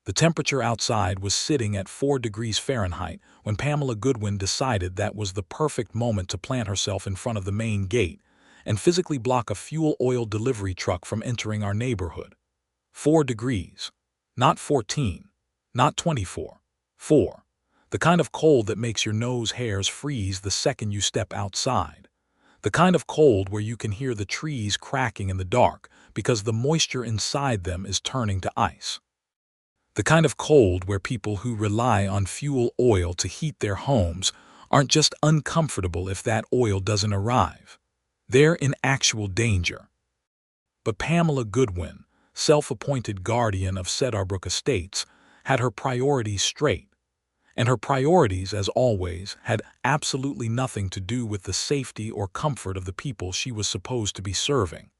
The temperature outside was sitting at 4 degrees Fahrenheit when Pamela Goodwin decided that was the perfect moment to plant herself in front of the main gate and physically block a fuel oil delivery truck from entering our neighborhood. 4 degrees. Not 14. Not 24. 4. The kind of cold that makes your nose hairs freeze the second you step outside. The kind of cold where you can hear the trees cracking in the dark because the moisture inside them is turning to ice. The kind of cold where people who rely on fuel oil to heat their homes aren't just uncomfortable if that oil doesn't arrive. They're in actual danger. But Pamela Goodwin, self-appointed guardian of Cedarbrook Estates, had her priorities straight. And her priorities, as always, had absolutely nothing to do with the safety or comfort of the people she was supposed to be serving.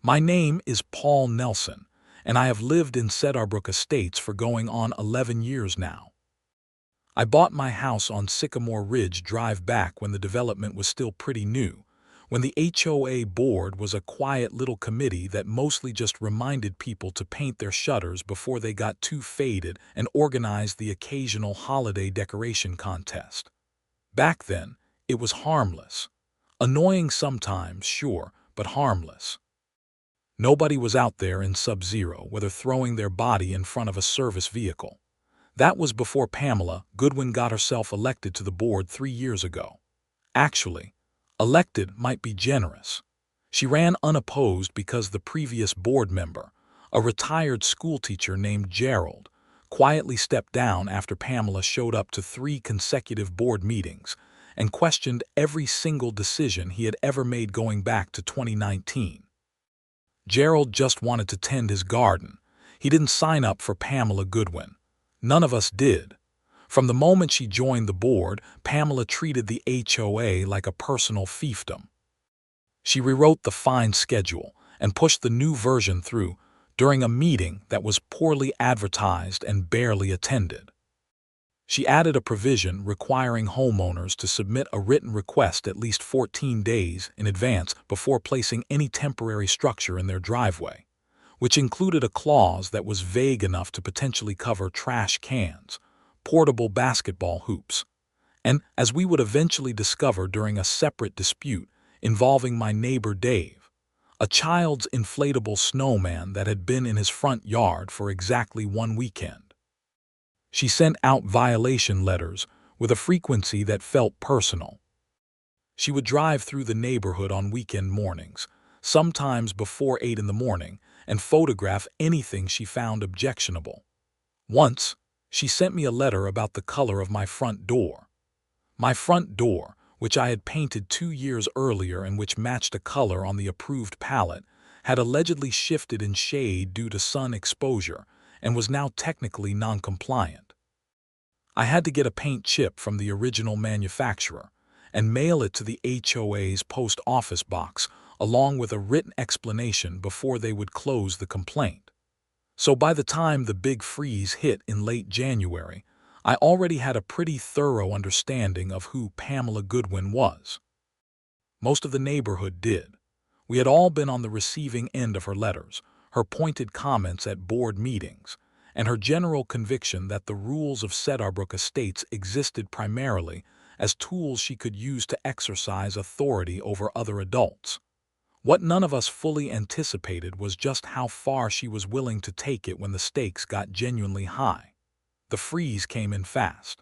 My name is Paul Nelson, and I have lived in Cedarbrook Estates for going on 11 years now. I bought my house on Sycamore Ridge Drive back when the development was still pretty new, when the HOA board was a quiet little committee that mostly just reminded people to paint their shutters before they got too faded and organized the occasional holiday decoration contest. Back then, it was harmless. Annoying sometimes, sure, but harmless. Nobody was out there in sub-zero, whether throwing their body in front of a service vehicle. That was before Pamela Goodwin got herself elected to the board 3 years ago. Actually, elected might be generous. She ran unopposed because the previous board member, a retired schoolteacher named Gerald, quietly stepped down after Pamela showed up to 3 consecutive board meetings and questioned every single decision he had ever made going back to 2019. Gerald just wanted to tend his garden. He didn't sign up for Pamela Goodwin. None of us did. From the moment she joined the board, Pamela treated the HOA like a personal fiefdom. She rewrote the fine schedule and pushed the new version through during a meeting that was poorly advertised and barely attended. She added a provision requiring homeowners to submit a written request at least 14 days in advance before placing any temporary structure in their driveway, which included a clause that was vague enough to potentially cover trash cans, portable basketball hoops, and, as we would eventually discover during a separate dispute involving my neighbor Dave, a child's inflatable snowman that had been in his front yard for exactly 1 weekend. She sent out violation letters with a frequency that felt personal. She would drive through the neighborhood on weekend mornings, sometimes before 8 in the morning, and photograph anything she found objectionable. Once, she sent me a letter about the color of my front door. My front door, which I had painted 2 years earlier and which matched a color on the approved palette, had allegedly shifted in shade due to sun exposure and was now technically non-compliant. I had to get a paint chip from the original manufacturer and mail it to the HOA's post office box along with a written explanation before they would close the complaint. So by the time the big freeze hit in late January, I already had a pretty thorough understanding of who Pamela Goodwin was. Most of the neighborhood did. We had all been on the receiving end of her letters, her pointed comments at board meetings, and her general conviction that the rules of Cedarbrook Estates existed primarily as tools she could use to exercise authority over other adults. What none of us fully anticipated was just how far she was willing to take it when the stakes got genuinely high. The freeze came in fast.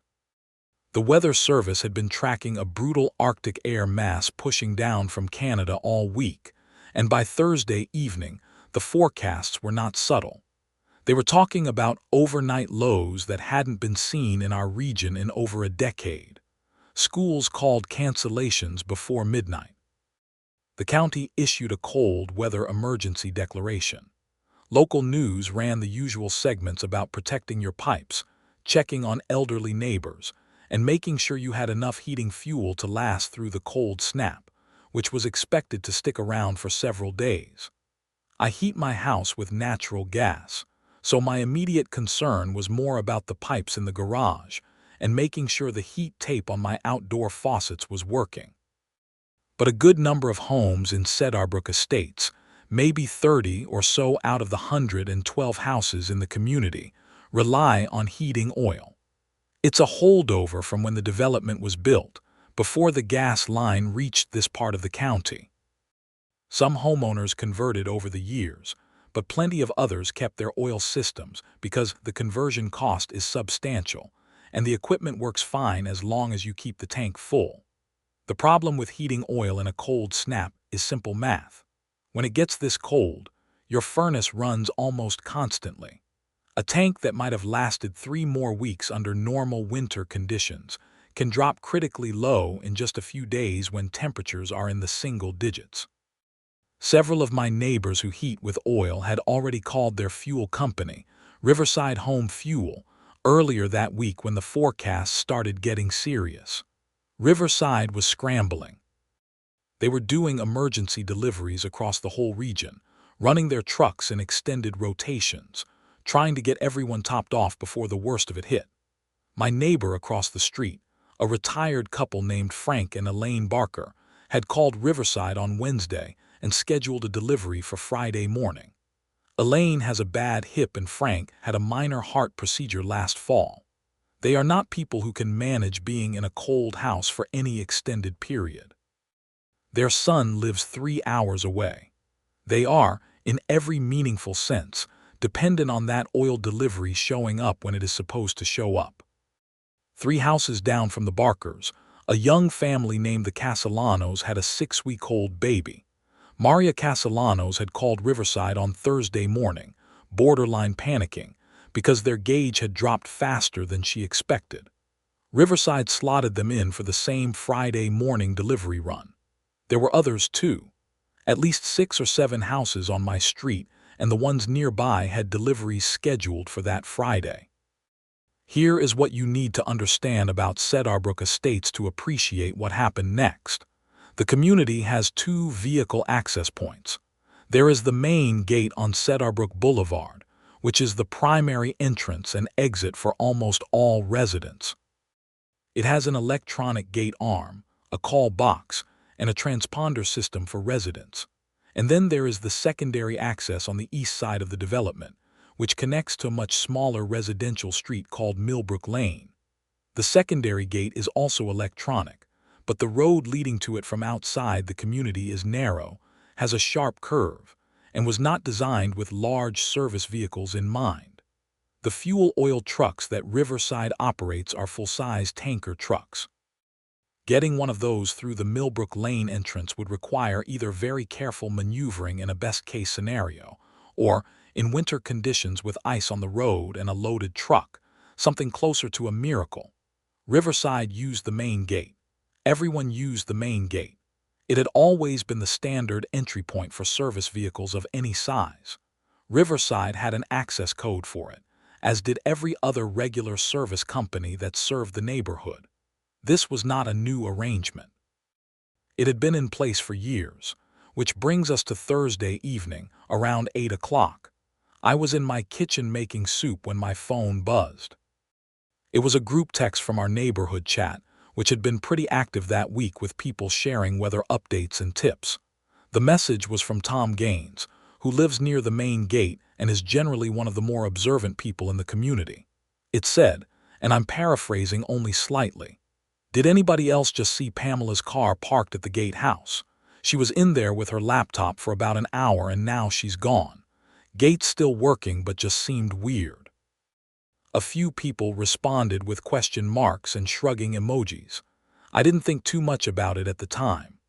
The Weather Service had been tracking a brutal Arctic air mass pushing down from Canada all week, and by Thursday evening, the forecasts were not subtle. They were talking about overnight lows that hadn't been seen in our region in over a decade. Schools called cancellations before midnight. The county issued a cold weather emergency declaration. Local news ran the usual segments about protecting your pipes, checking on elderly neighbors, and making sure you had enough heating fuel to last through the cold snap, which was expected to stick around for several days. I heat my house with natural gas, so my immediate concern was more about the pipes in the garage and making sure the heat tape on my outdoor faucets was working. But a good number of homes in Cedarbrook Estates, maybe 30 or so out of the 112 houses in the community, rely on heating oil. It's a holdover from when the development was built, before the gas line reached this part of the county. Some homeowners converted over the years, but plenty of others kept their oil systems because the conversion cost is substantial, and the equipment works fine as long as you keep the tank full. The problem with heating oil in a cold snap is simple math. When it gets this cold, your furnace runs almost constantly. A tank that might have lasted 3 more weeks under normal winter conditions can drop critically low in just a few days when temperatures are in the single digits. Several of my neighbors who heat with oil had already called their fuel company, Riverside Home Fuel, earlier that week when the forecast started getting serious. Riverside was scrambling. They were doing emergency deliveries across the whole region, running their trucks in extended rotations, trying to get everyone topped off before the worst of it hit. My neighbor across the street, a retired couple named Frank and Elaine Barker, had called Riverside on Wednesday and scheduled a delivery for Friday morning. Elaine has a bad hip and Frank had a minor heart procedure last fall. They are not people who can manage being in a cold house for any extended period. Their son lives 3 hours away. They are, in every meaningful sense, dependent on that oil delivery showing up when it is supposed to show up. 3 houses down from the Barkers, a young family named the Castellanos had a 6-week-old baby. Maria Castellanos had called Riverside on Thursday morning, borderline panicking, because their gauge had dropped faster than she expected. Riverside slotted them in for the same Friday morning delivery run. There were others too. At least 6 or 7 houses on my street and the ones nearby had deliveries scheduled for that Friday. Here is what you need to understand about Cedarbrook Estates to appreciate what happened next. The community has 2 vehicle access points. There is the main gate on Cedarbrook Boulevard, which is the primary entrance and exit for almost all residents. It has an electronic gate arm, a call box, and a transponder system for residents. And then there is the secondary access on the east side of the development, which connects to a much smaller residential street called Millbrook Lane. The secondary gate is also electronic, but the road leading to it from outside the community is narrow, has a sharp curve, and was not designed with large service vehicles in mind. The fuel oil trucks that Riverside operates are full-size tanker trucks. Getting one of those through the Millbrook Lane entrance would require either very careful maneuvering in a best-case scenario, or, in winter conditions with ice on the road and a loaded truck, something closer to a miracle. Riverside used the main gate. Everyone used the main gate. It had always been the standard entry point for service vehicles of any size. Riverside had an access code for it, as did every other regular service company that served the neighborhood. This was not a new arrangement. It had been in place for years, which brings us to Thursday evening, around 8 o'clock. I was in my kitchen making soup when my phone buzzed. It was a group text from our neighborhood chat, which had been pretty active that week with people sharing weather updates and tips. The message was from Tom Gaines, who lives near the main gate and is generally one of the more observant people in the community. It said, and I'm paraphrasing only slightly, "Did anybody else just see Pamela's car parked at the gatehouse? She was in there with her laptop for about an hour and now she's gone. Gate's still working but just seemed weird." A few people responded with question marks and shrugging emojis. I didn't think too much about it at the time.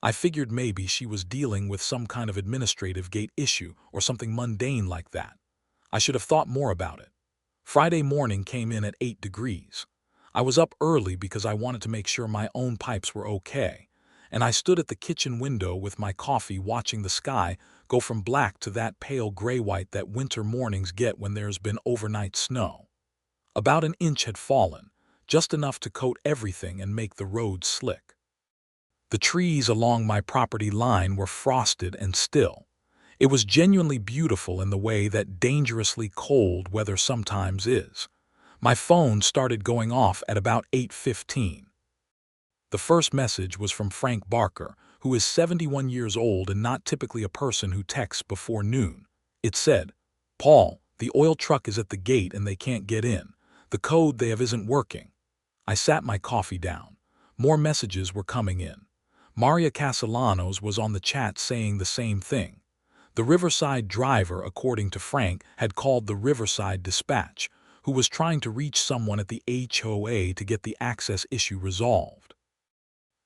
I figured maybe she was dealing with some kind of administrative gate issue or something mundane like that. I should have thought more about it. Friday morning came in at 8 degrees. I was up early because I wanted to make sure my own pipes were okay, and I stood at the kitchen window with my coffee watching the sky go from black to that pale gray-white that winter mornings get when there's been overnight snow. About an inch had fallen, just enough to coat everything and make the road slick. The trees along my property line were frosted and still. It was genuinely beautiful in the way that dangerously cold weather sometimes is. My phone started going off at about 8:15. The first message was from Frank Barker, who is 71 years old and not typically a person who texts before noon. It said, "Paul, The oil truck is at the gate and they can't get in. The code they have isn't working. I sat my coffee down. More messages were coming in. Maria Castellanos was on the chat saying the same thing. The Riverside driver, according to Frank, had called the Riverside dispatch, who was trying to reach someone at the HOA to get the access issue resolved.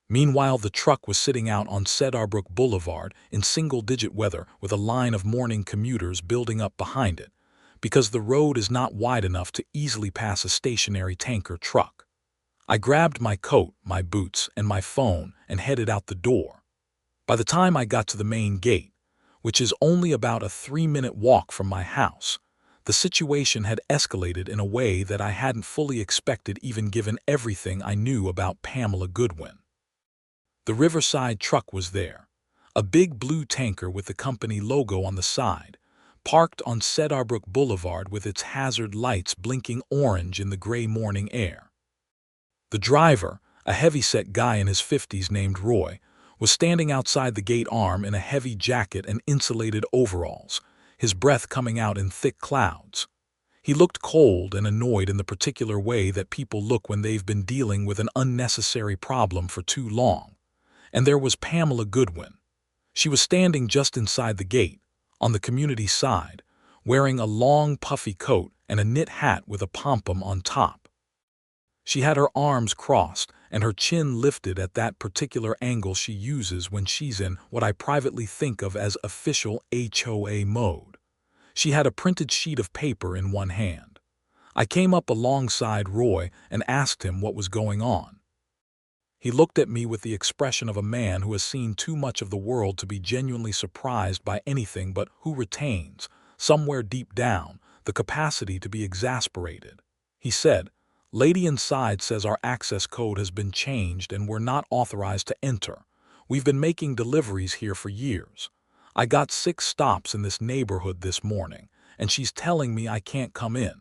Meanwhile, the truck was sitting out on Cedarbrook Boulevard in single-digit weather with a line of morning commuters building up behind it, because the road is not wide enough to easily pass a stationary tanker truck. I grabbed my coat, my boots, and my phone and headed out the door. By the time I got to the main gate, which is only about a 3-minute walk from my house, the situation had escalated in a way that I hadn't fully expected, even given everything I knew about Pamela Goodwin. The Riverside truck was there, a big blue tanker with the company logo on the side, parked on Cedarbrook Boulevard with its hazard lights blinking orange in the gray morning air. The driver, a heavy-set guy in his 50s named Roy, was standing outside the gate arm in a heavy jacket and insulated overalls, his breath coming out in thick clouds. He looked cold and annoyed in the particular way that people look when they've been dealing with an unnecessary problem for too long. And there was Pamela Goodwin. She was standing just inside the gate, on the community side, wearing a long puffy coat and a knit hat with a pompon on top. She had her arms crossed and her chin lifted at that particular angle she uses when she's in what I privately think of as official HOA mode. She had a printed sheet of paper in one hand. I came up alongside Roy and asked him what was going on. He looked at me with the expression of a man who has seen too much of the world to be genuinely surprised by anything, but who retains, somewhere deep down, the capacity to be exasperated. He said, "Lady inside says our access code has been changed and we're not authorized to enter. We've been making deliveries here for years. I got 6 stops in this neighborhood this morning, and she's telling me I can't come in."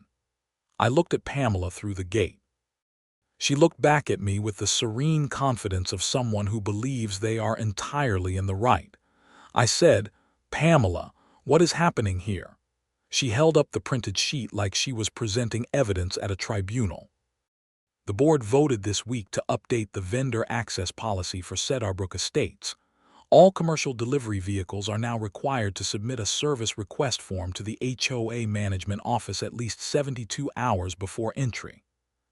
I looked at Pamela through the gate. She looked back at me with the serene confidence of someone who believes they are entirely in the right. I said, "Pamela, what is happening here?" She held up the printed sheet like she was presenting evidence at a tribunal. The board voted this week to update the vendor access policy for Cedarbrook Estates. All commercial delivery vehicles are now required to submit a service request form to the HOA management office at least 72 hours before entry.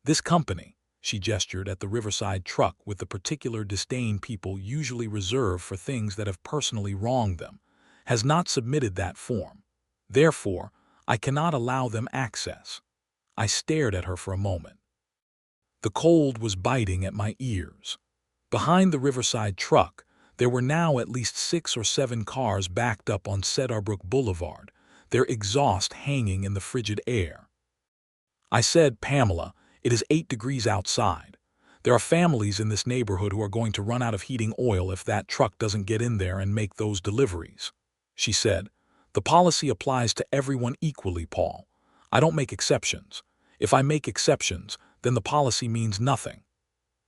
This company, she gestured at the Riverside truck with the particular disdain people usually reserve for things that have personally wronged them, has not submitted that form. Therefore, I cannot allow them access. I stared at her for a moment. The cold was biting at my ears. Behind the Riverside truck, there were now at least 6 or 7 cars backed up on Cedarbrook Boulevard, their exhaust hanging in the frigid air. I said, "Pamela, it is 8 degrees outside. There are families in this neighborhood who are going to run out of heating oil if that truck doesn't get in there and make those deliveries." She said, "The policy applies to everyone equally, Paul. I don't make exceptions. If I make exceptions, then the policy means nothing."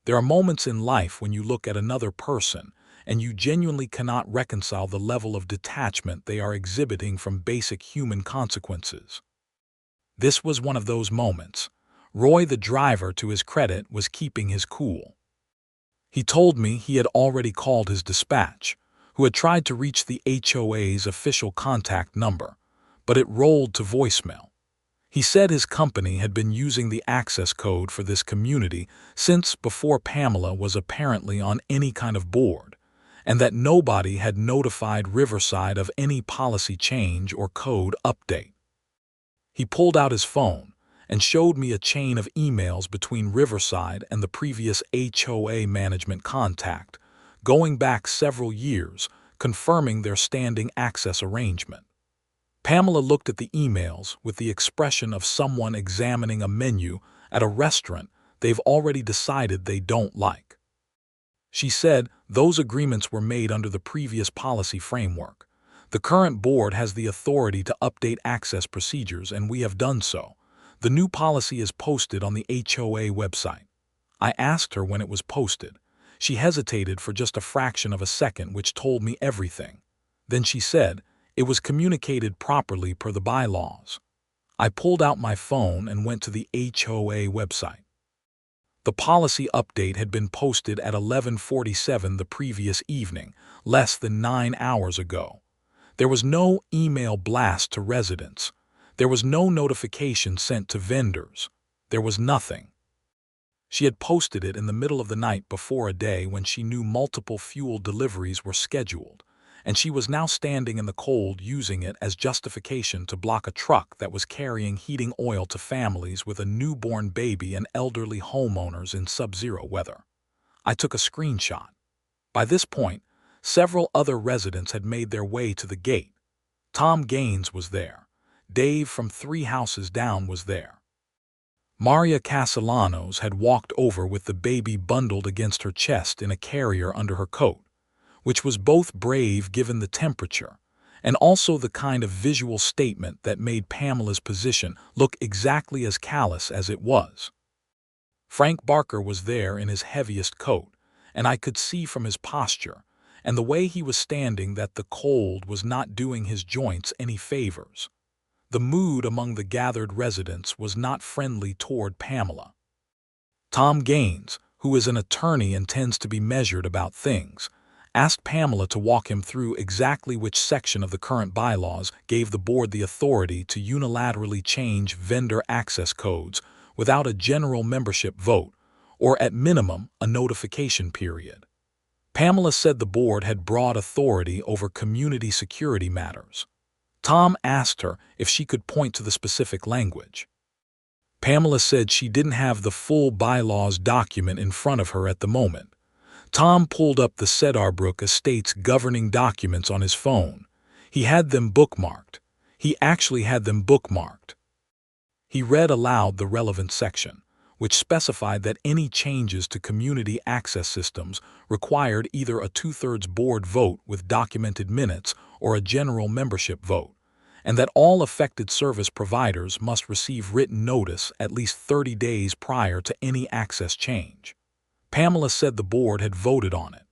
There are moments in life when you look at another person and you genuinely cannot reconcile the level of detachment they are exhibiting from basic human consequences. This was one of those moments. Roy, the driver, to his credit, was keeping his cool. He told me he had already called his dispatch, who had tried to reach the HOA's official contact number, but it rolled to voicemail. He said his company had been using the access code for this community since before Pamela was apparently on any kind of board, and that nobody had notified Riverside of any policy change or code update. He pulled out his phone and showed me a chain of emails between Riverside and the previous HOA management contact, going back several years, confirming their standing access arrangement. Pamela looked at the emails with the expression of someone examining a menu at a restaurant they've already decided they don't like. She said those agreements were made under the previous policy framework. The current board has the authority to update access procedures, and we have done so. The new policy is posted on the HOA website. I asked her when it was posted. She hesitated for just a fraction of a second, which told me everything. Then she said, "It was communicated properly per the bylaws." I pulled out my phone and went to the HOA website. The policy update had been posted at 11:47 the previous evening, less than 9 hours ago. There was no email blast to residents. There was no notification sent to vendors. There was nothing. She had posted it in the middle of the night before a day when she knew multiple fuel deliveries were scheduled, and she was now standing in the cold using it as justification to block a truck that was carrying heating oil to families with a newborn baby and elderly homeowners in sub-zero weather. I took a screenshot. By this point, several other residents had made their way to the gate. Tom Gaines was there. Dave from 3 houses down was there. Maria Castellanos had walked over with the baby bundled against her chest in a carrier under her coat, which was both brave given the temperature, and also the kind of visual statement that made Pamela's position look exactly as callous as it was. Frank Barker was there in his heaviest coat, and I could see from his posture and the way he was standing that the cold was not doing his joints any favors. The mood among the gathered residents was not friendly toward Pamela. Tom Gaines, who is an attorney and tends to be measured about things, asked Pamela to walk him through exactly which section of the current bylaws gave the board the authority to unilaterally change vendor access codes without a general membership vote, or at minimum a notification period. Pamela said the board had broad authority over community security matters. Tom asked her if she could point to the specific language. Pamela said she didn't have the full bylaws document in front of her at the moment. Tom pulled up the Cedarbrook Estates governing documents on his phone. He had them bookmarked. He actually had them bookmarked. He read aloud the relevant section, which specified that any changes to community access systems required either a 2/3 board vote with documented minutes or a general membership vote, and that all affected service providers must receive written notice at least 30 days prior to any access change. Pamela said the board had voted on it.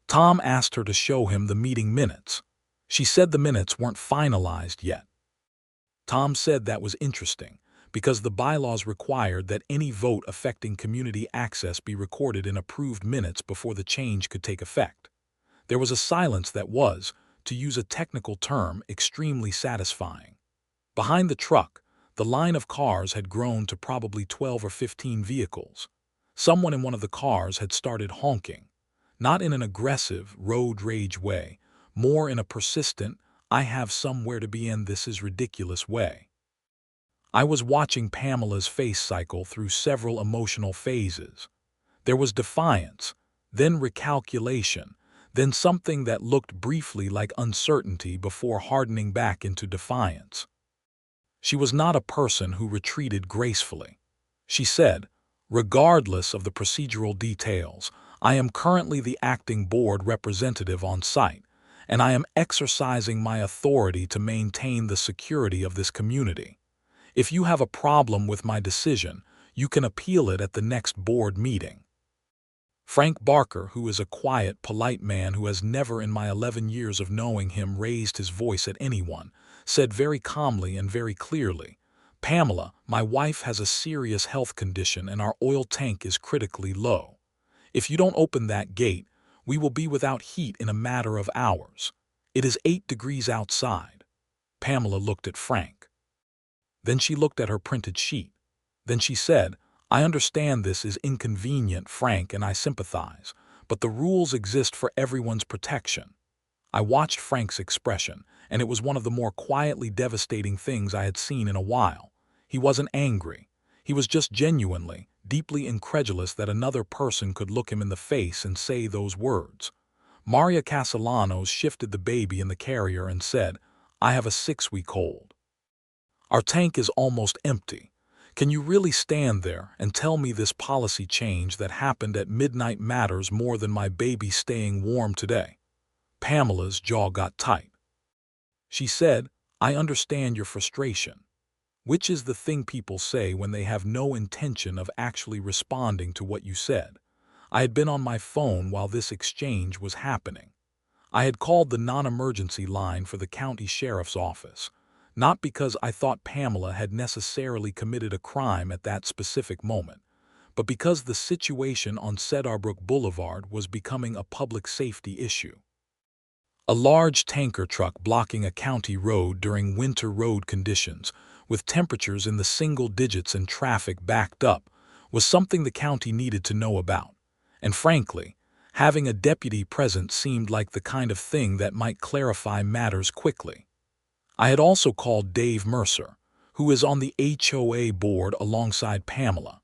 Tom asked her to show him the meeting minutes. She said the minutes weren't finalized yet. Tom said that was interesting, because the bylaws required that any vote affecting community access be recorded in approved minutes before the change could take effect. There was a silence that was, to use a technical term, extremely satisfying. Behind the truck, the line of cars had grown to probably 12 or 15 vehicles. Someone in one of the cars had started honking, not in an aggressive, road rage way, more in a persistent, I have somewhere to be and this is ridiculous way. I was watching Pamela's face cycle through several emotional phases. There was defiance, then recalculation, then something that looked briefly like uncertainty before hardening back into defiance. She was not a person who retreated gracefully. She said, "Regardless of the procedural details, I am currently the acting board representative on site, and I am exercising my authority to maintain the security of this community. If you have a problem with my decision, you can appeal it at the next board meeting." Frank Barker, who is a quiet, polite man who has never in my 11 years of knowing him raised his voice at anyone, said very calmly and very clearly, "Pamela, my wife has a serious health condition and our oil tank is critically low. If you don't open that gate, we will be without heat in a matter of hours. It is 8 degrees outside." Pamela looked at Frank. Then she looked at her printed sheet. Then she said, "I understand this is inconvenient, Frank, and I sympathize, but the rules exist for everyone's protection." I watched Frank's expression, and it was one of the more quietly devastating things I had seen in a while. He wasn't angry. He was just genuinely, deeply incredulous that another person could look him in the face and say those words. Maria Castellanos shifted the baby in the carrier and said, "I have a 6-week-old. Our tank is almost empty. Can you really stand there and tell me this policy change that happened at midnight matters more than my baby staying warm today?" Pamela's jaw got tight. She said, "I understand your frustration," which is the thing people say when they have no intention of actually responding to what you said. I had been on my phone while this exchange was happening. I had called the non-emergency line for the county sheriff's office. Not because I thought Pamela had necessarily committed a crime at that specific moment, but because the situation on Cedarbrook Boulevard was becoming a public safety issue. A large tanker truck blocking a county road during winter road conditions, with temperatures in the single digits and traffic backed up, was something the county needed to know about. And frankly, having a deputy present seemed like the kind of thing that might clarify matters quickly. I had also called Dave Mercer, who is on the HOA board alongside Pamela.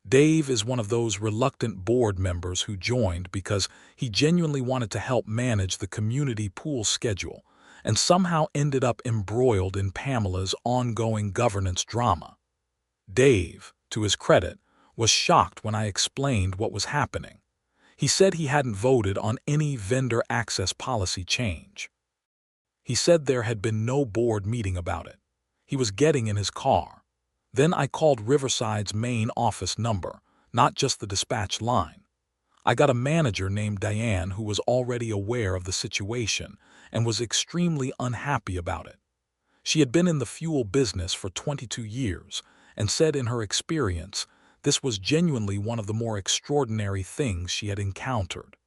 Dave is one of those reluctant board members who joined because he genuinely wanted to help manage the community pool schedule and somehow ended up embroiled in Pamela's ongoing governance drama. Dave, to his credit, was shocked when I explained what was happening. He said he hadn't voted on any vendor access policy change. He said there had been no board meeting about it. He was getting in his car. Then I called Riverside's main office number, not just the dispatch line. I got a manager named Diane who was already aware of the situation and was extremely unhappy about it. She had been in the fuel business for 22 years and said in her experience this was genuinely one of the more extraordinary things she had encountered.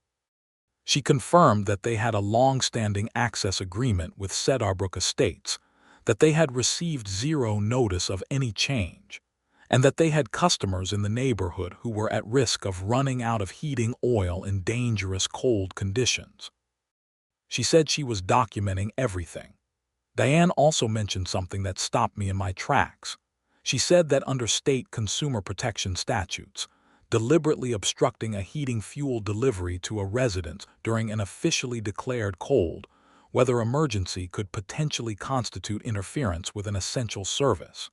She confirmed that they had a long-standing access agreement with Cedarbrook Estates, that they had received zero notice of any change, and that they had customers in the neighborhood who were at risk of running out of heating oil in dangerous cold conditions. She said she was documenting everything. Diane also mentioned something that stopped me in my tracks. She said that under state consumer protection statutes, deliberately obstructing a heating fuel delivery to a residence during an officially declared cold weather emergency could potentially constitute interference with an essential service.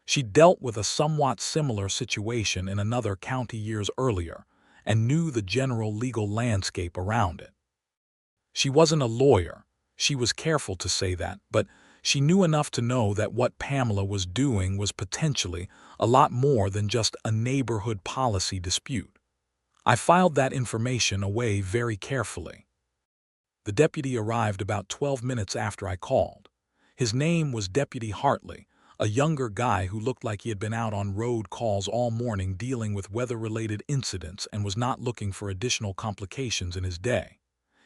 She dealt with a somewhat similar situation in another county years earlier and knew the general legal landscape around it. She wasn't a lawyer, she was careful to say that, but she knew enough to know that what Pamela was doing was potentially a lot more than just a neighborhood policy dispute. I filed that information away very carefully. The deputy arrived about 12 minutes after I called. His name was Deputy Hartley, a younger guy who looked like he had been out on road calls all morning dealing with weather-related incidents and was not looking for additional complications in his day.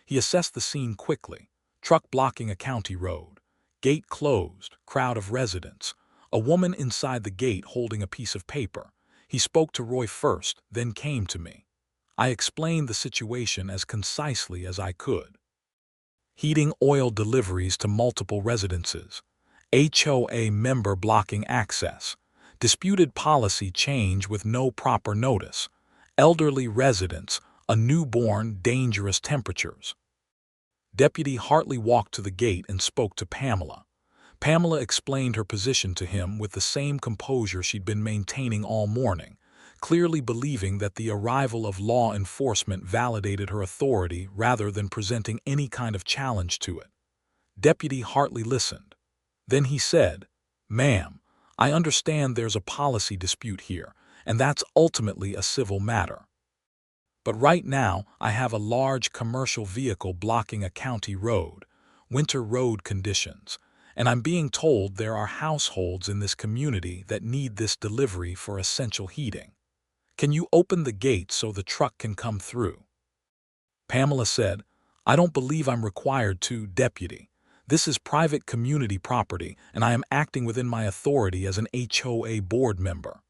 He assessed the scene quickly. Truck blocking a county road. Gate closed, crowd of residents. A woman inside the gate holding a piece of paper. He spoke to Roy first, then came to me. I explained the situation as concisely as I could. Heating oil deliveries to multiple residences. HOA member blocking access. Disputed policy change with no proper notice. Elderly residents, a newborn, dangerous temperatures. Deputy Hartley walked to the gate and spoke to Pamela. Pamela explained her position to him with the same composure she'd been maintaining all morning, clearly believing that the arrival of law enforcement validated her authority rather than presenting any kind of challenge to it. Deputy Hartley listened. Then he said, "Ma'am, I understand there's a policy dispute here, and that's ultimately a civil matter. But right now, I have a large commercial vehicle blocking a county road, winter road conditions, and I'm being told there are households in this community that need this delivery for essential heating. Can you open the gate so the truck can come through?" Pamela said, "I don't believe I'm required to, Deputy. This is private community property, and I am acting within my authority as an HOA board member."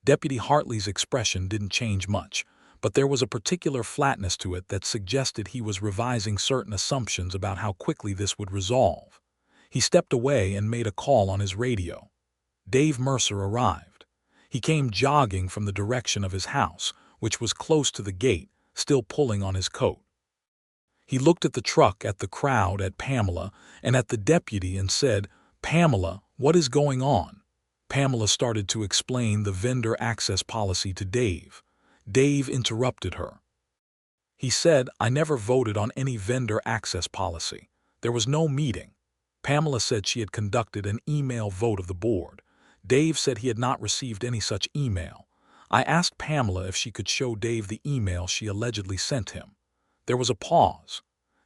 Deputy Hartley's expression didn't change much, but there was a particular flatness to it that suggested he was revising certain assumptions about how quickly this would resolve. He stepped away and made a call on his radio. Dave Mercer arrived. He came jogging from the direction of his house, which was close to the gate, still pulling on his coat. He looked at the truck, at the crowd, at Pamela, and at the deputy and said, "Pamela, what is going on?" Pamela started to explain the vendor access policy to Dave. Dave interrupted her. He said, "I never voted on any vendor access policy. There was no meeting." Pamela said she had conducted an email vote of the board. Dave said he had not received any such email. I asked Pamela if she could show Dave the email she allegedly sent him. There was a pause.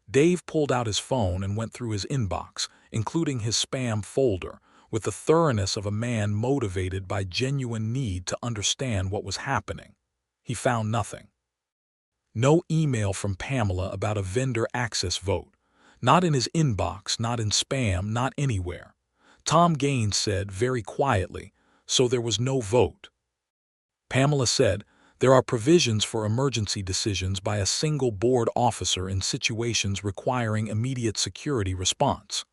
Dave pulled out his phone and went through his inbox, including his spam folder, with the thoroughness of a man motivated by genuine need to understand what was happening. He found nothing. No email from Pamela about a vendor access vote. Not in his inbox, not in spam, not anywhere. Tom Gaines said very quietly, so there was no vote. Pamela said, there are provisions for emergency decisions by a single board officer in situations requiring immediate security response.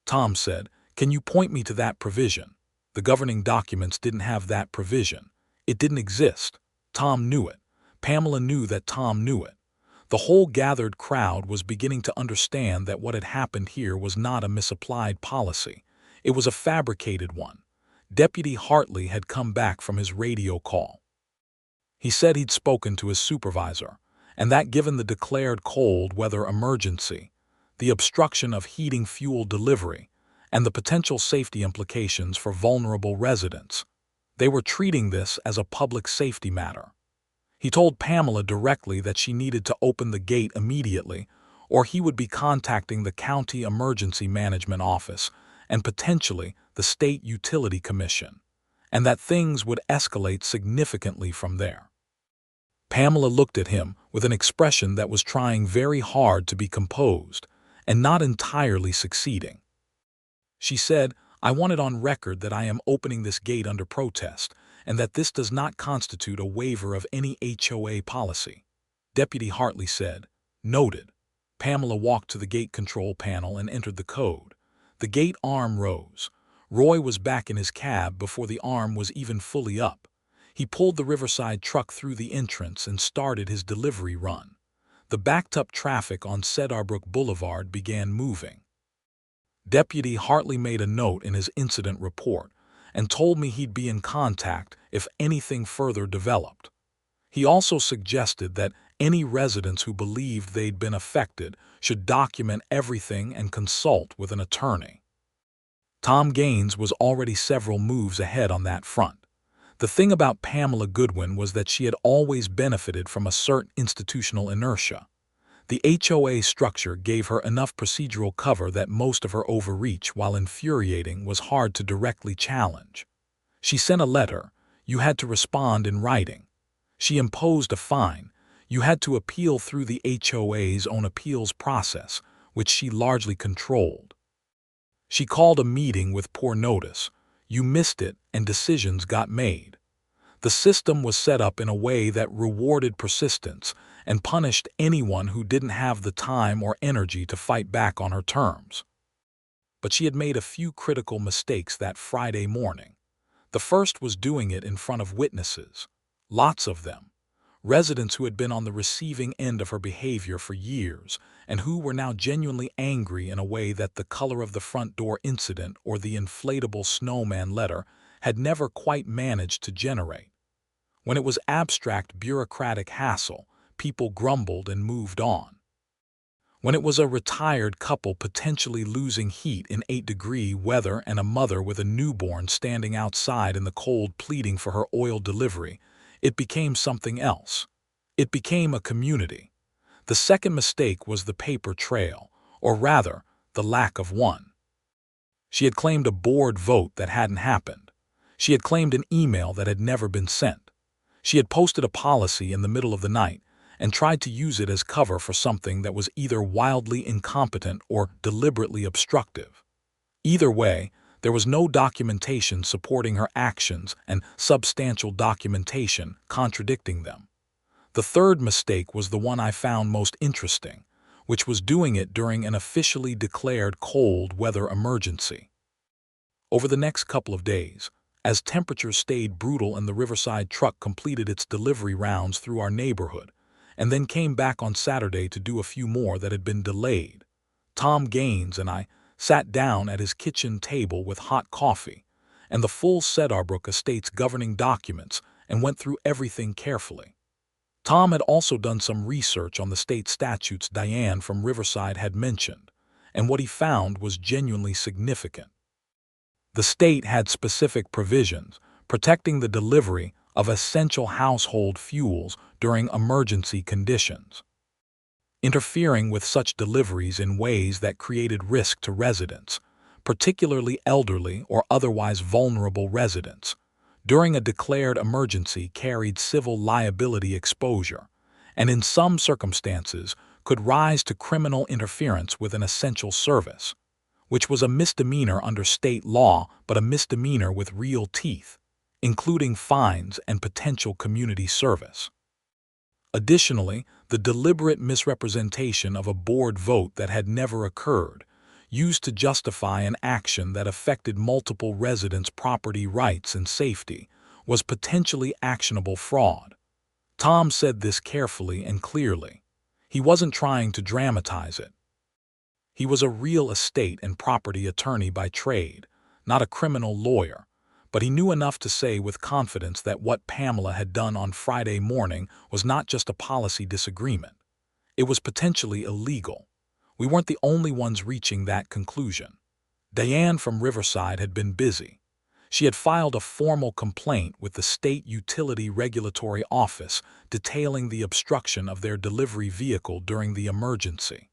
Tom said, can you point me to that provision? The governing documents didn't have that provision. It didn't exist. Tom knew it. Pamela knew that Tom knew it. The whole gathered crowd was beginning to understand that what had happened here was not a misapplied policy. It was a fabricated one. Deputy Hartley had come back from his radio call. He said he'd spoken to his supervisor, and that given the declared cold weather emergency, the obstruction of heating fuel delivery, and the potential safety implications for vulnerable residents, they were treating this as a public safety matter. He told Pamela directly that she needed to open the gate immediately, or he would be contacting the County Emergency Management Office and potentially the State Utility Commission, and that things would escalate significantly from there. Pamela looked at him with an expression that was trying very hard to be composed and not entirely succeeding. She said, I want it on record that I am opening this gate under protest and that this does not constitute a waiver of any HOA policy. Deputy Hartley said, noted. Pamela walked to the gate control panel and entered the code. The gate arm rose. Roy was back in his cab before the arm was even fully up. He pulled the Riverside truck through the entrance and started his delivery run. The backed-up traffic on Cedarbrook Boulevard began moving. Deputy Hartley made a note in his incident report and told me he'd be in contact if anything further developed. He also suggested that any residents who believed they'd been affected should document everything and consult with an attorney. Tom Gaines was already several moves ahead on that front. The thing about Pamela Goodwin was that she had always benefited from a certain institutional inertia. The HOA structure gave her enough procedural cover that most of her overreach, while infuriating, was hard to directly challenge. She sent a letter. You had to respond in writing. She imposed a fine. You had to appeal through the HOA's own appeals process, which she largely controlled. She called a meeting with poor notice. You missed it, and decisions got made. The system was set up in a way that rewarded persistence and punished anyone who didn't have the time or energy to fight back on her terms. But she had made a few critical mistakes that Friday morning. The first was doing it in front of witnesses. Lots of them. Residents who had been on the receiving end of her behavior for years and who were now genuinely angry in a way that the color of the front door incident or the inflatable snowman letter had never quite managed to generate. When it was abstract bureaucratic hassle, people grumbled and moved on. When it was a retired couple potentially losing heat in 8-degree weather and a mother with a newborn standing outside in the cold pleading for her oil delivery, it became something else. It became a community. The second mistake was the paper trail, or rather, the lack of one. She had claimed a board vote that hadn't happened. She had claimed an email that had never been sent. She had posted a policy in the middle of the night and tried to use it as cover for something that was either wildly incompetent or deliberately obstructive. Either way, there was no documentation supporting her actions and substantial documentation contradicting them. The third mistake was the one I found most interesting, which was doing it during an officially declared cold weather emergency. Over the next couple of days, as temperatures stayed brutal and the Riverside truck completed its delivery rounds through our neighborhood, and then came back on Saturday to do a few more that had been delayed, Tom Gaines and I sat down at his kitchen table with hot coffee and the full Cedarbrook Estate's governing documents and went through everything carefully. Tom had also done some research on the state statutes Diane from Riverside had mentioned, and what he found was genuinely significant. The state had specific provisions protecting the delivery of essential household fuels during emergency conditions. Interfering with such deliveries in ways that created risk to residents, particularly elderly or otherwise vulnerable residents, during a declared emergency carried civil liability exposure, and in some circumstances could rise to criminal interference with an essential service, which was a misdemeanor under state law but a misdemeanor with real teeth, including fines and potential community service. Additionally, the deliberate misrepresentation of a board vote that had never occurred, used to justify an action that affected multiple residents' property rights and safety, was potentially actionable fraud. Tom said this carefully and clearly. He wasn't trying to dramatize it. He was a real estate and property attorney by trade, not a criminal lawyer, but he knew enough to say with confidence that what Pamela had done on Friday morning was not just a policy disagreement. It was potentially illegal. We weren't the only ones reaching that conclusion. Diane from Riverside had been busy. She had filed a formal complaint with the State Utility Regulatory Office detailing the obstruction of their delivery vehicle during the emergency.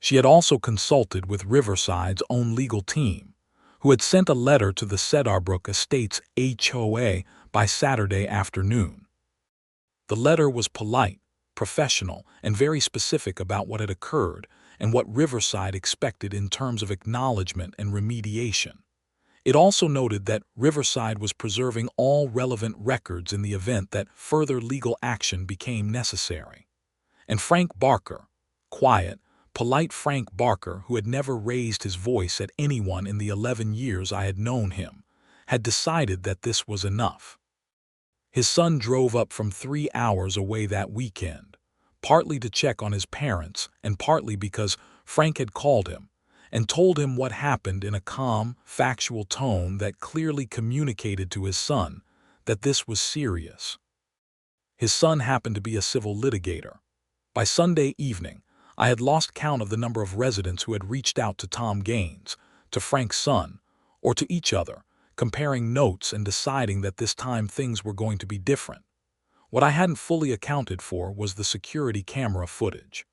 She had also consulted with Riverside's own legal team, who had sent a letter to the Cedarbrook Estates HOA by Saturday afternoon. The letter was polite, professional, and very specific about what had occurred and what Riverside expected in terms of acknowledgement and remediation. It also noted that Riverside was preserving all relevant records in the event that further legal action became necessary. And Frank Barker, quiet, polite Frank Barker, who had never raised his voice at anyone in the 11 years I had known him, had decided that this was enough. His son drove up from 3 hours away that weekend, partly to check on his parents and partly because Frank had called him and told him what happened in a calm, factual tone that clearly communicated to his son that this was serious. His son happened to be a civil litigator. By Sunday evening, I had lost count of the number of residents who had reached out to Tom Gaines, to Frank's son, or to each other, comparing notes and deciding that this time things were going to be different. What I hadn't fully accounted for was the security camera footage.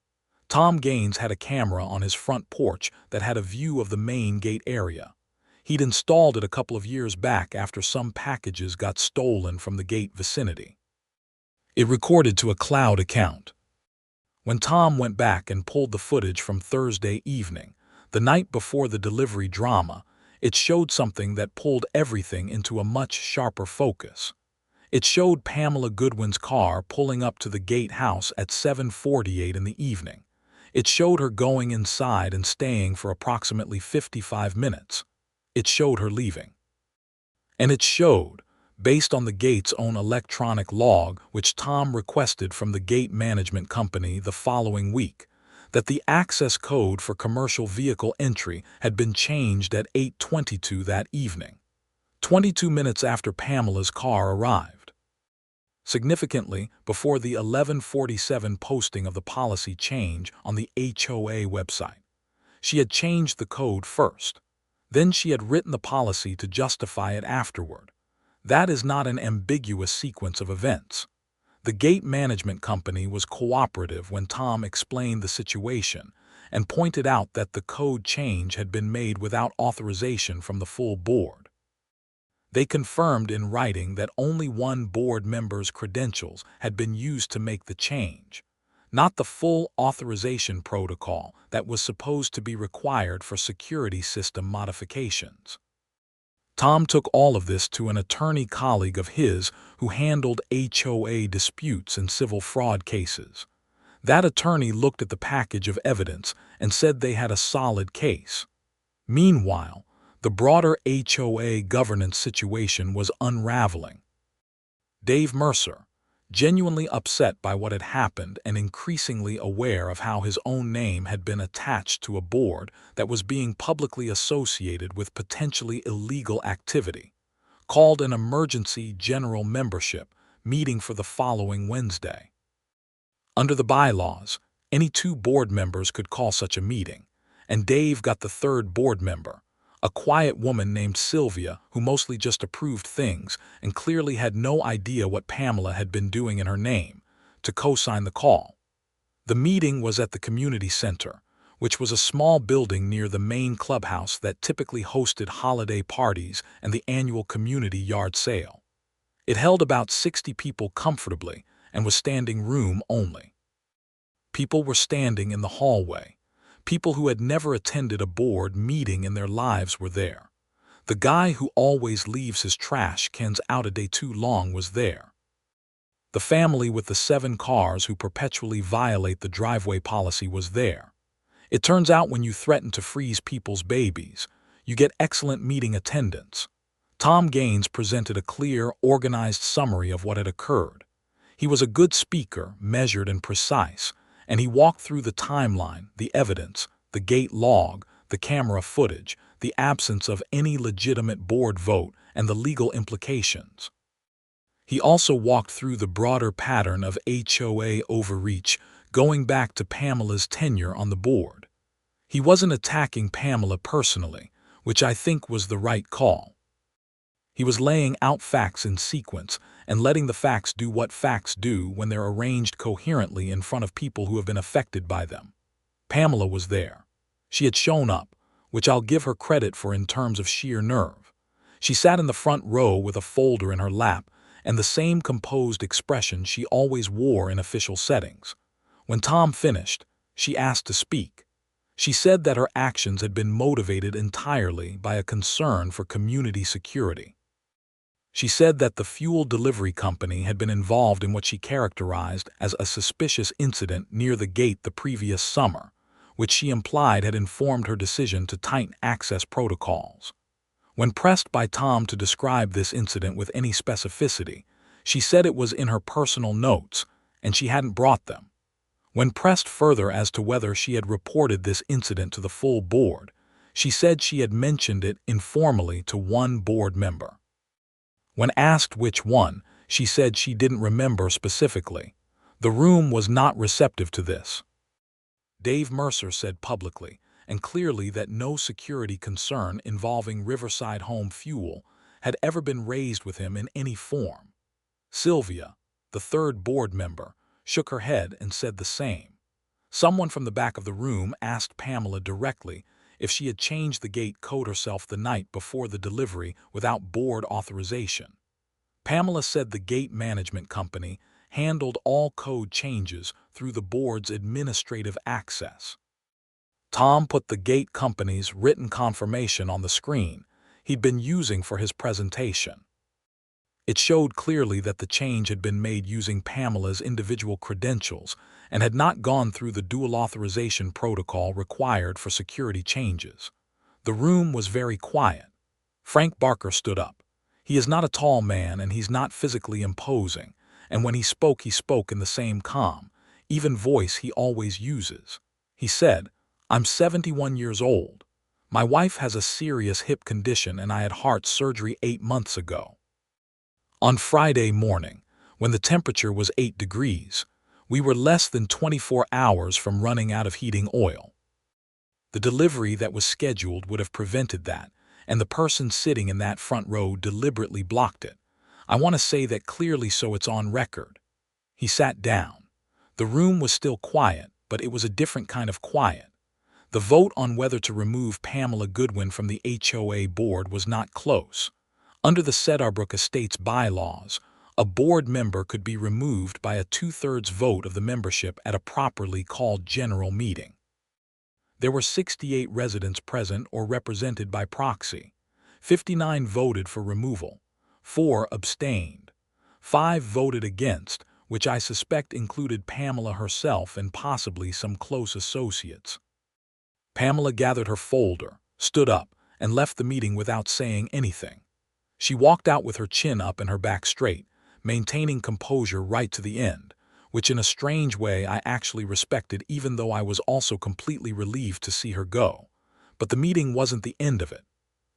Tom Gaines had a camera on his front porch that had a view of the main gate area. He'd installed it a couple of years back after some packages got stolen from the gate vicinity. It recorded to a cloud account. When Tom went back and pulled the footage from Thursday evening, the night before the delivery drama, it showed something that pulled everything into a much sharper focus. It showed Pamela Goodwin's car pulling up to the gate house at 7:48 in the evening. It showed her going inside and staying for approximately 55 minutes. It showed her leaving. And it showed, based on the gate's own electronic log, which Tom requested from the gate management company the following week, that the access code for commercial vehicle entry had been changed at 8:22 that evening, 22 minutes after Pamela's car arrived. Significantly, before the 11:47 posting of the policy change on the HOA website, she had changed the code first. Then she had written the policy to justify it afterward. That is not an ambiguous sequence of events. The gate management company was cooperative when Tom explained the situation and pointed out that the code change had been made without authorization from the full board. They confirmed in writing that only one board member's credentials had been used to make the change, not the full authorization protocol that was supposed to be required for security system modifications. Tom took all of this to an attorney colleague of his who handled HOA disputes and civil fraud cases. That attorney looked at the package of evidence and said they had a solid case. Meanwhile, the broader HOA governance situation was unraveling. Dave Mercer, genuinely upset by what had happened and increasingly aware of how his own name had been attached to a board that was being publicly associated with potentially illegal activity, called an emergency general membership meeting for the following Wednesday. Under the bylaws, any 2 board members could call such a meeting, and Dave got the 3rd board member, a quiet woman named Sylvia who mostly just approved things and clearly had no idea what Pamela had been doing in her name, to co-sign the call. The meeting was at the community center, which was a small building near the main clubhouse that typically hosted holiday parties and the annual community yard sale. It held about 60 people comfortably and was standing room only. People were standing in the hallway. People who had never attended a board meeting in their lives were there. The guy who always leaves his trash cans out a day too long was there. The family with the 7 cars who perpetually violate the driveway policy was there. It turns out when you threaten to freeze people's babies, you get excellent meeting attendance. Tom Gaines presented a clear, organized summary of what had occurred. He was a good speaker, measured and precise, and he walked through the timeline, the evidence, the gate log, the camera footage, the absence of any legitimate board vote, and the legal implications. He also walked through the broader pattern of HOA overreach, going back to Pamela's tenure on the board. He wasn't attacking Pamela personally, which I think was the right call. He was laying out facts in sequence and letting the facts do what facts do when they're arranged coherently in front of people who have been affected by them. Pamela was there. She had shown up, which I'll give her credit for in terms of sheer nerve. She sat in the front row with a folder in her lap and the same composed expression she always wore in official settings. When Tom finished, she asked to speak. She said that her actions had been motivated entirely by a concern for community security. She said that the fuel delivery company had been involved in what she characterized as a suspicious incident near the gate the previous summer, which she implied had informed her decision to tighten access protocols. When pressed by Tom to describe this incident with any specificity, she said it was in her personal notes, and she hadn't brought them. When pressed further as to whether she had reported this incident to the full board, she said she had mentioned it informally to one board member. When asked which one, she said she didn't remember specifically. The room was not receptive to this. Dave Mercer said publicly and clearly that no security concern involving Riverside Home Fuel had ever been raised with him in any form. Sylvia, the third board member, shook her head and said the same. Someone from the back of the room asked Pamela directly if she had changed the gate code herself the night before the delivery without board authorization. Pamela said the gate management company handled all code changes through the board's administrative access. Tom put the gate company's written confirmation on the screen he'd been using for his presentation. It showed clearly that the change had been made using Pamela's individual credentials and had not gone through the dual authorization protocol required for security changes. The room was very quiet. Frank Barker stood up. He is not a tall man and he's not physically imposing, and when he spoke in the same calm, even voice he always uses. He said, "I'm 71 years old. My wife has a serious hip condition and I had heart surgery 8 months ago." On Friday morning, when the temperature was 8 degrees, we were less than 24 hours from running out of heating oil. The delivery that was scheduled would have prevented that, and the person sitting in that front row deliberately blocked it. I want to say that clearly so it's on record. He sat down. The room was still quiet, but it was a different kind of quiet. The vote on whether to remove Pamela Goodwin from the HOA board was not close. Under the Cedarbrook Estates bylaws, a board member could be removed by a 2/3 vote of the membership at a properly called general meeting. There were 68 residents present or represented by proxy. 59 voted for removal. 4 abstained. 5 voted against, which I suspect included Pamela herself and possibly some close associates. Pamela gathered her folder, stood up, and left the meeting without saying anything. She walked out with her chin up and her back straight, maintaining composure right to the end, which in a strange way I actually respected even though I was also completely relieved to see her go. But the meeting wasn't the end of it.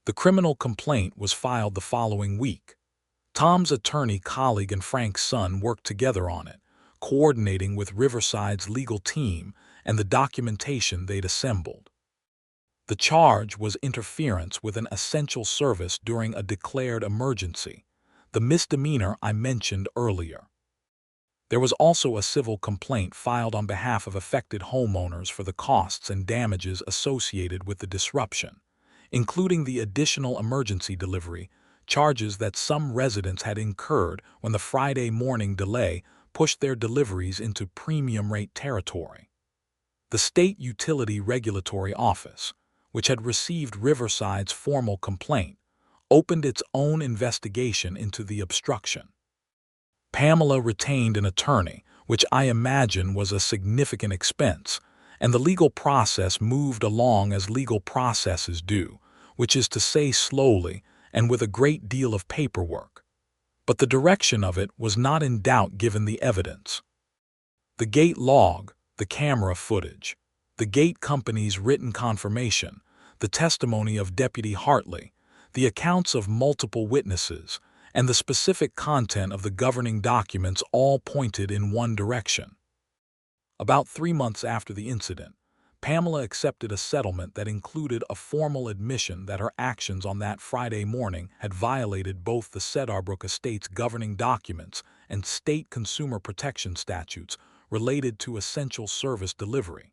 The criminal complaint was filed the following week. Tom's attorney colleague and Frank's son worked together on it, coordinating with Riverside's legal team and the documentation they'd assembled. The charge was interference with an essential service during a declared emergency, the misdemeanor I mentioned earlier. There was also a civil complaint filed on behalf of affected homeowners for the costs and damages associated with the disruption, including the additional emergency delivery, charges that some residents had incurred when the Friday morning delay pushed their deliveries into premium rate territory. The State Utility Regulatory Office, which had received Riverside's formal complaint, opened its own investigation into the obstruction. Pamela retained an attorney, which I imagine was a significant expense, and the legal process moved along as legal processes do, which is to say slowly and with a great deal of paperwork. But the direction of it was not in doubt given the evidence. The gate log, the camera footage, the gate company's written confirmation, the testimony of Deputy Hartley, the accounts of multiple witnesses, and the specific content of the governing documents all pointed in one direction. About 3 months after the incident, Pamela accepted a settlement that included a formal admission that her actions on that Friday morning had violated both the Cedarbrook Estate's governing documents and state consumer protection statutes related to essential service delivery.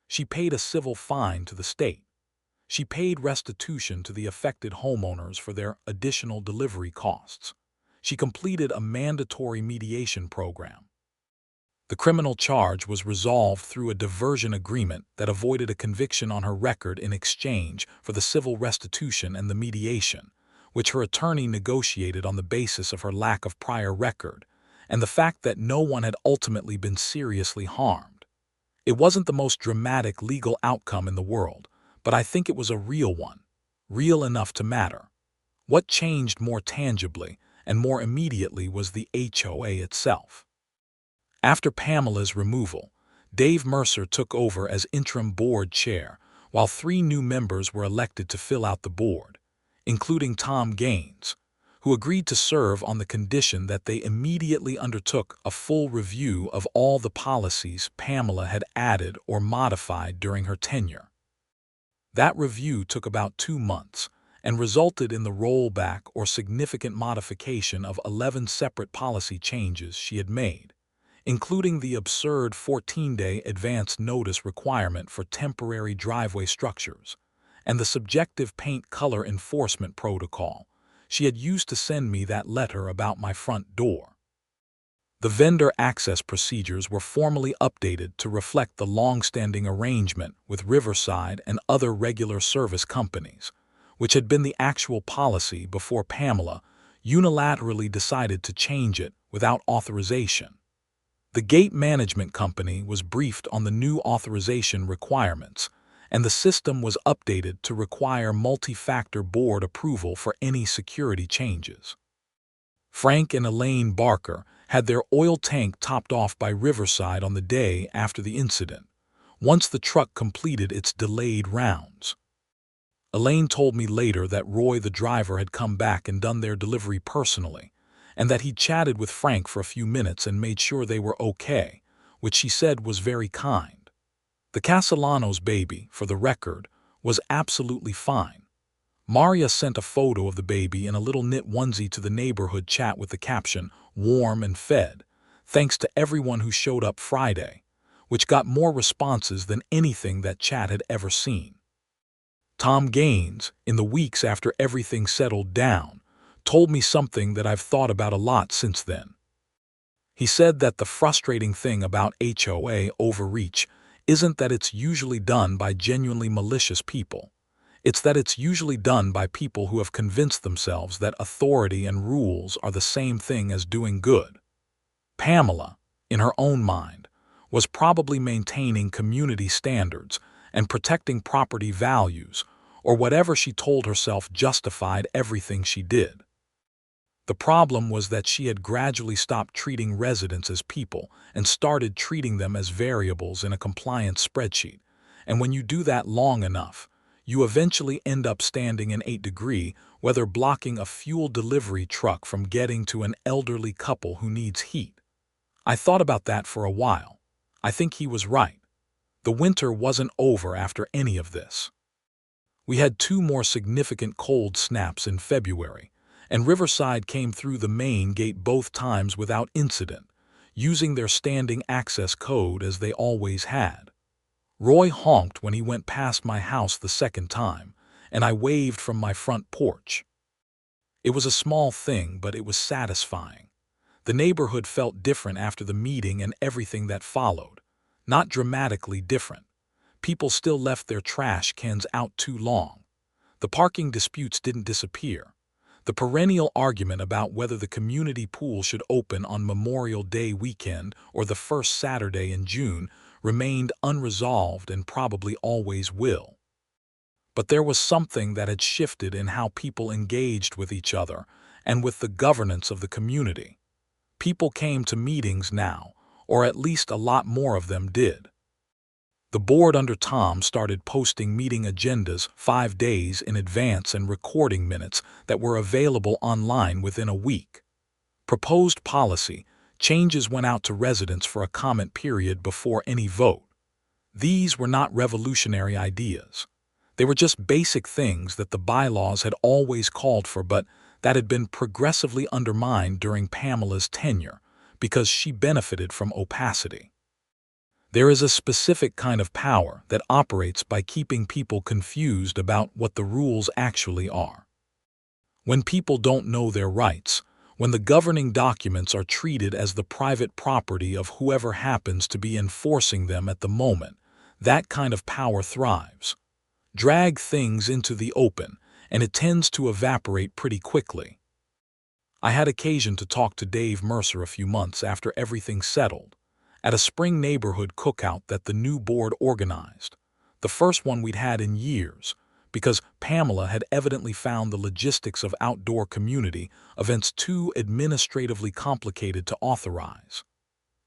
She paid a civil fine to the state. She paid restitution to the affected homeowners for their additional delivery costs. She completed a mandatory mediation program. The criminal charge was resolved through a diversion agreement that avoided a conviction on her record in exchange for the civil restitution and the mediation, which her attorney negotiated on the basis of her lack of prior record and the fact that no one had ultimately been seriously harmed. It wasn't the most dramatic legal outcome in the world, but I think it was a real one, real enough to matter. What changed more tangibly and more immediately was the HOA itself. After Pamela's removal, Dave Mercer took over as interim board chair, while 3 new members were elected to fill out the board, including Tom Gaines, who agreed to serve on the condition that they immediately undertook a full review of all the policies Pamela had added or modified during her tenure. That review took about 2 months and resulted in the rollback or significant modification of 11 separate policy changes she had made, including the absurd 14-day advance notice requirement for temporary driveway structures and the subjective paint color enforcement protocol she had used to send me that letter about my front door. The vendor access procedures were formally updated to reflect the long-standing arrangement with Riverside and other regular service companies, which had been the actual policy before Pamela unilaterally decided to change it without authorization. The gate management company was briefed on the new authorization requirements, and the system was updated to require multi-factor board approval for any security changes. Frank and Elaine Barker had their oil tank topped off by Riverside on the day after the incident, once the truck completed its delayed rounds. Elaine told me later that Roy the driver had come back and done their delivery personally, and that he chatted with Frank for a few minutes and made sure they were okay, which she said was very kind. The Castellanos baby, for the record, was absolutely fine. Maria sent a photo of the baby in a little knit onesie to the neighborhood chat with the caption, "Warm and fed, thanks to everyone who showed up Friday," which got more responses than anything that chat had ever seen. Tom Gaines, in the weeks after everything settled down, told me something that I've thought about a lot since then. He said that the frustrating thing about HOA overreach isn't that it's usually done by genuinely malicious people. It's that it's usually done by people who have convinced themselves that authority and rules are the same thing as doing good. Pamela, in her own mind, was probably maintaining community standards and protecting property values, or whatever she told herself justified everything she did. The problem was that she had gradually stopped treating residents as people and started treating them as variables in a compliance spreadsheet, and when you do that long enough, you eventually end up standing in 8th degree, whether blocking a fuel delivery truck from getting to an elderly couple who needs heat. I thought about that for a while. I think he was right. The winter wasn't over after any of this. We had 2 more significant cold snaps in February, and Riverside came through the main gate both times without incident, using their standing access code as they always had. Roy honked when he went past my house the second time, and I waved from my front porch. It was a small thing, but it was satisfying. The neighborhood felt different after the meeting and everything that followed. Not dramatically different. People still left their trash cans out too long. The parking disputes didn't disappear. The perennial argument about whether the community pool should open on Memorial Day weekend or the first Saturday in June remained unresolved and probably always will. But there was something that had shifted in how people engaged with each other and with the governance of the community. People came to meetings now, or at least a lot more of them did. The board under Tom started posting meeting agendas 5 days in advance and recording minutes that were available online within a week. Proposed policy changes went out to residents for a comment period before any vote. These were not revolutionary ideas. They were just basic things that the bylaws had always called for, but that had been progressively undermined during Pamela's tenure because she benefited from opacity. There is a specific kind of power that operates by keeping people confused about what the rules actually are. When people don't know their rights, when the governing documents are treated as the private property of whoever happens to be enforcing them at the moment, that kind of power thrives. Drag things into the open, and it tends to evaporate pretty quickly. I had occasion to talk to Dave Mercer a few months after everything settled, at a spring neighborhood cookout that the new board organized, the first one we'd had in years, because Pamela had evidently found the logistics of outdoor community events too administratively complicated to authorize.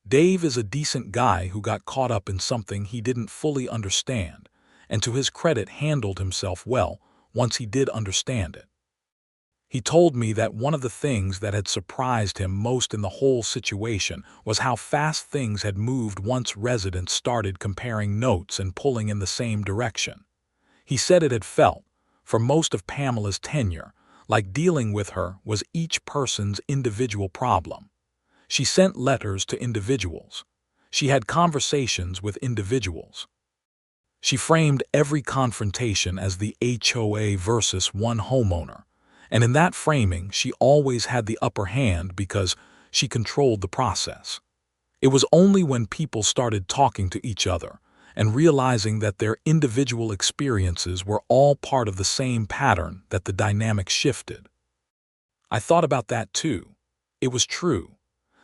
Dave is a decent guy who got caught up in something he didn't fully understand, and to his credit handled himself well once he did understand it. He told me that one of the things that had surprised him most in the whole situation was how fast things had moved once residents started comparing notes and pulling in the same direction. He said it had felt, for most of Pamela's tenure, like dealing with her was each person's individual problem. She sent letters to individuals. She had conversations with individuals. She framed every confrontation as the HOA versus one homeowner. And in that framing, she always had the upper hand because she controlled the process. It was only when people started talking to each other and realizing that their individual experiences were all part of the same pattern that the dynamic shifted. I thought about that too. It was true.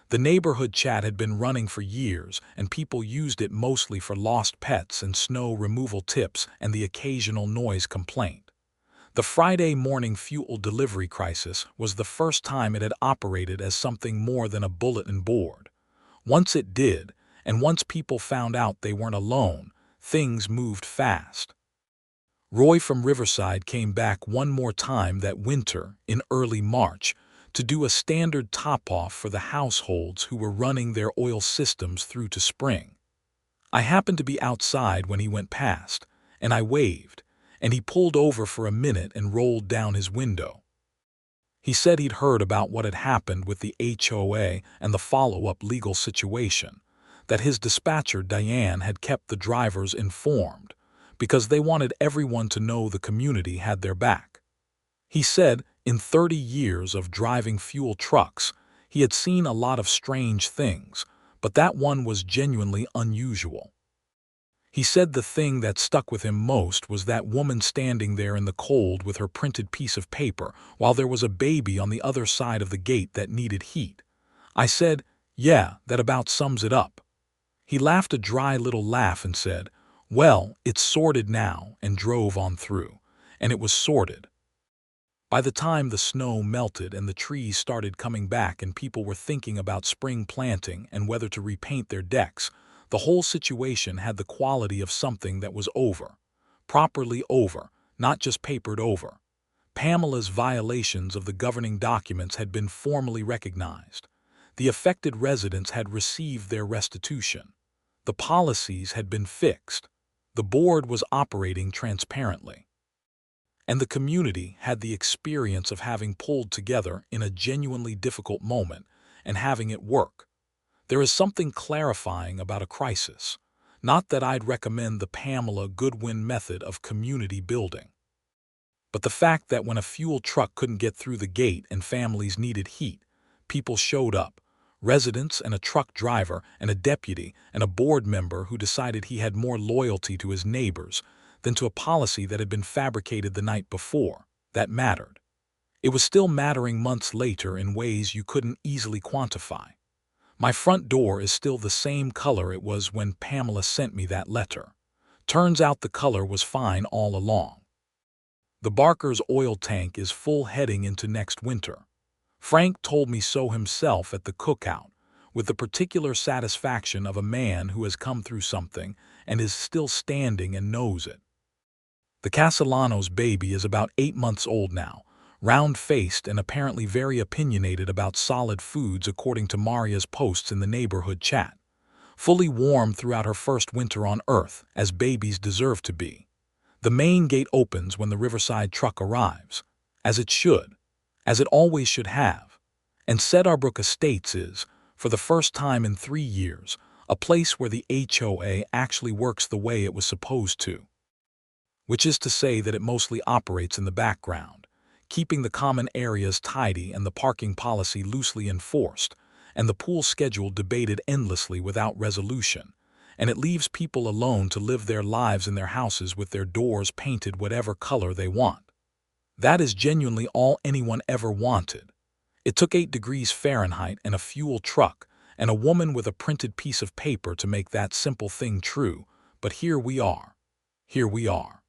The neighborhood chat had been running for years, and people used it mostly for lost pets and snow removal tips and the occasional noise complaint. The Friday morning fuel delivery crisis was the first time it had operated as something more than a bulletin board. Once it did, and once people found out they weren't alone, things moved fast. Roy from Riverside came back one more time that winter, in early March, to do a standard top-off for the households who were running their oil systems through to spring. I happened to be outside when he went past, and I waved, and he pulled over for a minute and rolled down his window. He said he'd heard about what had happened with the HOA and the follow-up legal situation, that his dispatcher Diane had kept the drivers informed, because they wanted everyone to know the community had their back. He said in 30 years of driving fuel trucks, he had seen a lot of strange things, but that one was genuinely unusual. He said the thing that stuck with him most was that woman standing there in the cold with her printed piece of paper while there was a baby on the other side of the gate that needed heat. I said, "Yeah, that about sums it up." He laughed a dry little laugh and said, "Well, it's sorted now," and drove on through. And it was sorted. By the time the snow melted and the trees started coming back and people were thinking about spring planting and whether to repaint their decks, the whole situation had the quality of something that was over. Properly over, not just papered over. Pamela's violations of the governing documents had been formally recognized. The affected residents had received their restitution. The policies had been fixed. The board was operating transparently. And the community had the experience of having pulled together in a genuinely difficult moment and having it work. There is something clarifying about a crisis. Not that I'd recommend the Pamela Goodwin method of community building, but the fact that when a fuel truck couldn't get through the gate and families needed heat, people showed up. Residents and a truck driver and a deputy and a board member who decided he had more loyalty to his neighbors than to a policy that had been fabricated the night before. That mattered. It was still mattering months later in ways you couldn't easily quantify. My front door is still the same color it was when Pamela sent me that letter. Turns out the color was fine all along. The Barker's oil tank is full heading into next winter. Frank told me so himself at the cookout, with the particular satisfaction of a man who has come through something and is still standing and knows it. The Castellano's baby is about 8 months old now, round-faced and apparently very opinionated about solid foods according to Maria's posts in the neighborhood chat. Fully warm throughout her first winter on Earth, as babies deserve to be. The main gate opens when the Riverside truck arrives, as it should, as it always should have. And Cedarbrook Estates is, for the first time in 3 years, a place where the HOA actually works the way it was supposed to. Which is to say that it mostly operates in the background, keeping the common areas tidy and the parking policy loosely enforced, and the pool schedule debated endlessly without resolution, and it leaves people alone to live their lives in their houses with their doors painted whatever color they want. That is genuinely all anyone ever wanted. It took 8 degrees Fahrenheit and a fuel truck and a woman with a printed piece of paper to make that simple thing true, but here we are. Here we are.